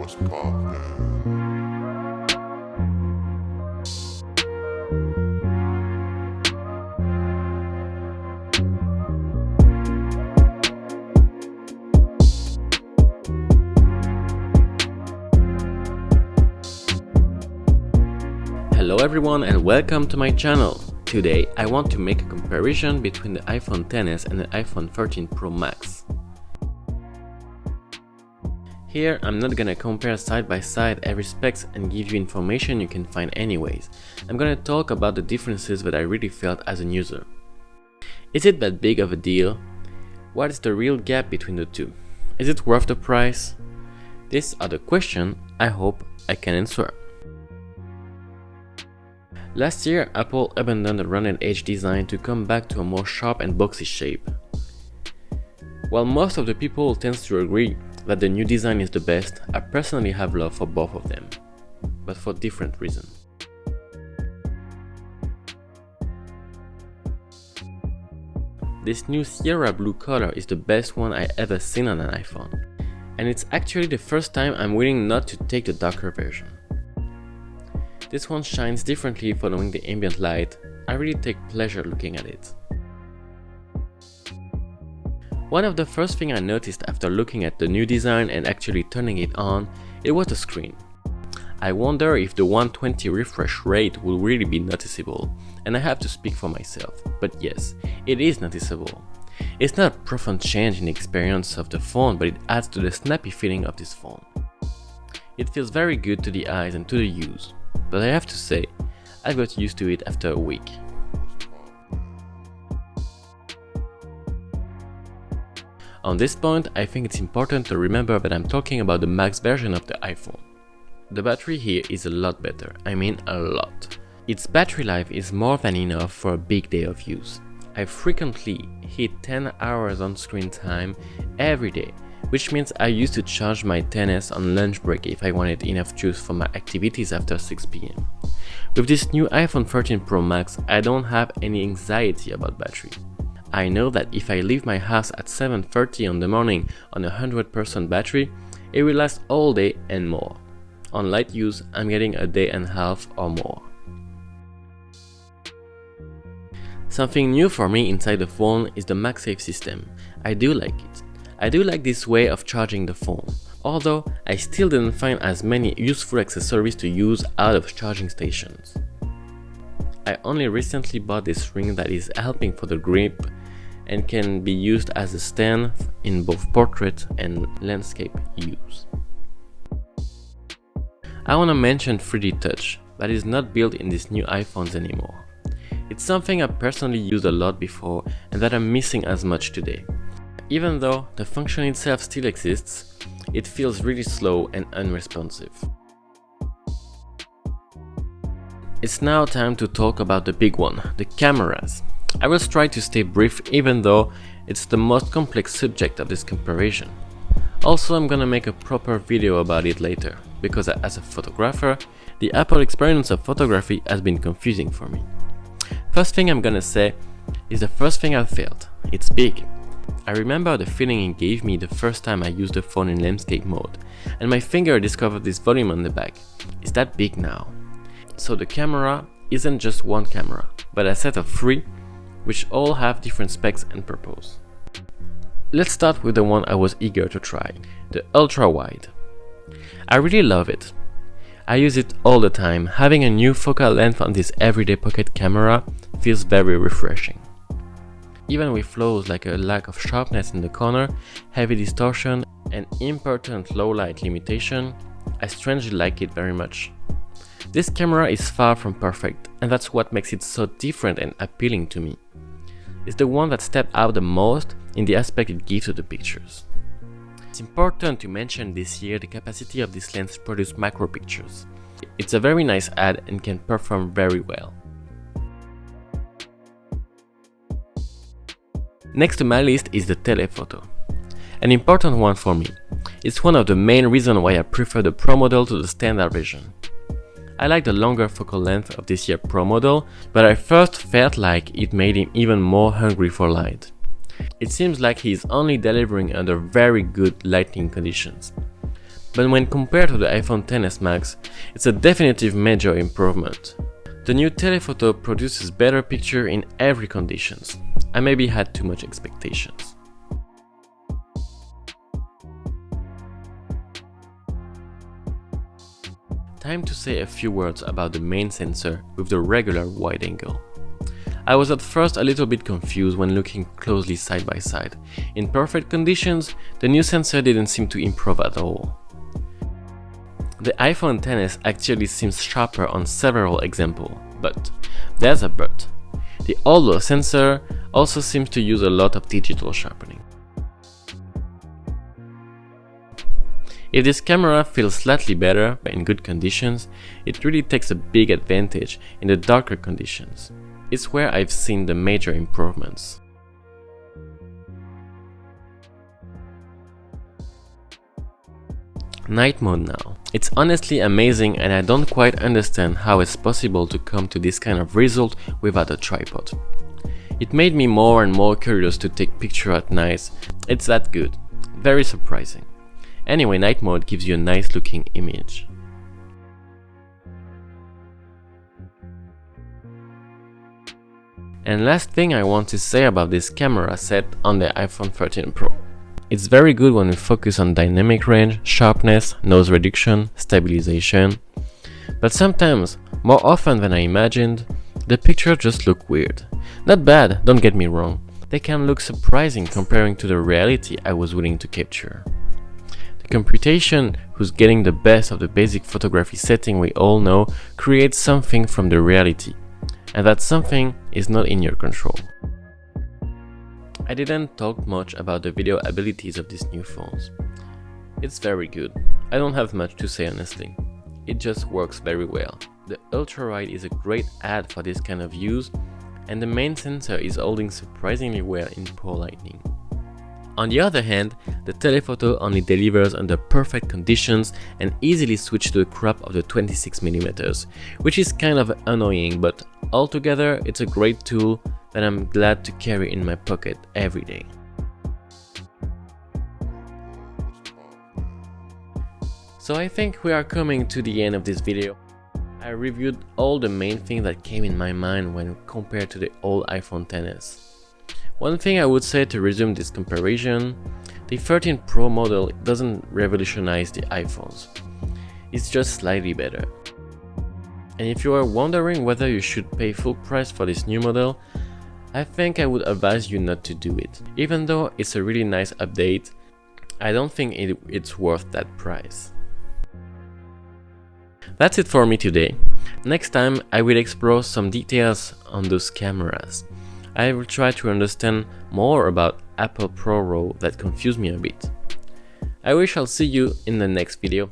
What's poppin'? Hello everyone and welcome to my channel. Today I want to make a comparison between the iPhone XS and the iPhone 13 Pro Max. Here I'm not gonna compare side by side every specs and give you information you can find anyways. I'm gonna talk about the differences that I really felt as a user. Is it that big of a deal? What is the real gap between the two? Is it worth the price? These are the questions I hope I can answer. Last year, Apple abandoned the rounded edge design to come back to a more sharp and boxy shape. While most of the people tend to agree that the new design is the best, I personally have love for both of them, but for different reasons. This new Sierra blue color is the best one I ever seen on an iPhone, and it's actually the first time I'm willing not to take the darker version. This one shines differently following the ambient light. I really take pleasure looking at it. One of the first things I noticed after looking at the new design and actually turning it on, it was the screen. I wonder if the 120 refresh rate will really be noticeable, and I have to speak for myself, but yes, it is noticeable. It's not a profound change in the experience of the phone, but it adds to the snappy feeling of this phone. It feels very good to the eyes and to the use. But I have to say, I got used to it after a week. On this point, I think it's important to remember that I'm talking about the max version of the iPhone. The battery here is a lot better, I mean a lot. Its battery life is more than enough for a big day of use. I frequently hit 10 hours on screen time every day, which means I used to charge my XS on lunch break if I wanted enough juice for my activities after 6 p.m. With this new iPhone 13 Pro Max, I don't have any anxiety about battery. I know that if I leave my house at 7:30 in the morning on a 100% battery, it will last all day and more. On light use, I'm getting a day and a half or more. Something new for me inside the phone is the MagSafe system. I do like it. I do like this way of charging the phone, although I still didn't find as many useful accessories to use out of charging stations. I only recently bought this ring that is helping for the grip and can be used as a stand in both portrait and landscape use. I want to mention 3D Touch, that is not built in these new iPhones anymore. It's something I personally used a lot before and that I'm missing as much today. Even though the function itself still exists, it feels really slow and unresponsive. It's now time to talk about the big one, the cameras. I will try to stay brief even though it's the most complex subject of this comparison. Also, I'm gonna make a proper video about it later, because as a photographer, the Apple experience of photography has been confusing for me. First thing I'm gonna say is the first thing I felt. It's big. I remember the feeling it gave me the first time I used the phone in landscape mode, and my finger discovered this volume on the back. It's that big now. So the camera isn't just one camera, but a set of 3, which all have different specs and purpose. Let's start with the one I was eager to try, the ultra wide. I really love it. I use it all the time. Having a new focal length on this everyday pocket camera feels very refreshing. Even with flaws like a lack of sharpness in the corner, heavy distortion, and important low light limitation, I strangely like it very much. This camera is far from perfect, and that's what makes it so different and appealing to me. It's the one that stepped out the most in the aspect it gives to the pictures. It's important to mention this year the capacity of this lens to produce macro pictures. It's a very nice add and can perform very well. Next to my list is the telephoto. An important one for me. It's one of the main reasons why I prefer the Pro model to the standard version. I like the longer focal length of this year Pro model, but I first felt like it made him even more hungry for light. It seems like he is only delivering under very good lighting conditions. but when compared to the iPhone XS Max, it's a definitive major improvement. The new telephoto produces better picture in every conditions. I maybe had too much expectations. Time to say a few words about the main sensor with the regular wide angle. I was at first a little bit confused when looking closely side by side. In perfect conditions, the new sensor didn't seem to improve at all. The iPhone XS actually seems sharper on several examples, but there's a but. The older sensor also seems to use a lot of digital sharpening. If this camera feels slightly better in good conditions, it really takes a big advantage in the darker conditions. It's where I've seen the major improvements. Night mode now. It's honestly amazing and I don't quite understand how it's possible to come to this kind of result without a tripod. It made me more and more curious to take pictures at night. It's that good. Very surprising. Anyway, night mode gives you a nice looking image. And last thing I want to say about this camera set on the iPhone 13 Pro. It's very good when we focus on dynamic range, sharpness, noise reduction, stabilization. But sometimes, more often than I imagined, the pictures just look weird. Not bad, don't get me wrong. They can look surprising comparing to the reality I was willing to capture. The computation, who's getting the best of the basic photography setting we all know, creates something from the reality. And that something is not in your control. I didn't talk much about the video abilities of these new phones. It's very good. I don't have much to say honestly. It just works very well. The ultra-wide is a great add for this kind of use, and the main sensor is holding surprisingly well in poor lighting. On the other hand, the telephoto only delivers under perfect conditions and easily switches to the crop of the 26mm, which is kind of annoying, but altogether it's a great tool that I'm glad to carry in my pocket every day. So I think we are coming to the end of this video. I reviewed all the main things that came in my mind when compared to the old iPhone XS. One thing I would say to resume this comparison, the 13 Pro model doesn't revolutionize the iPhones. It's just slightly better. And if you are wondering whether you should pay full price for this new model, I think I would advise you not to do it. Even though it's a really nice update, I don't think it's worth that price. That's it for me today. Next time I will explore some details on those cameras. I will try to understand more about Apple ProRAW that confused me a bit. I wish I'll see you in the next video.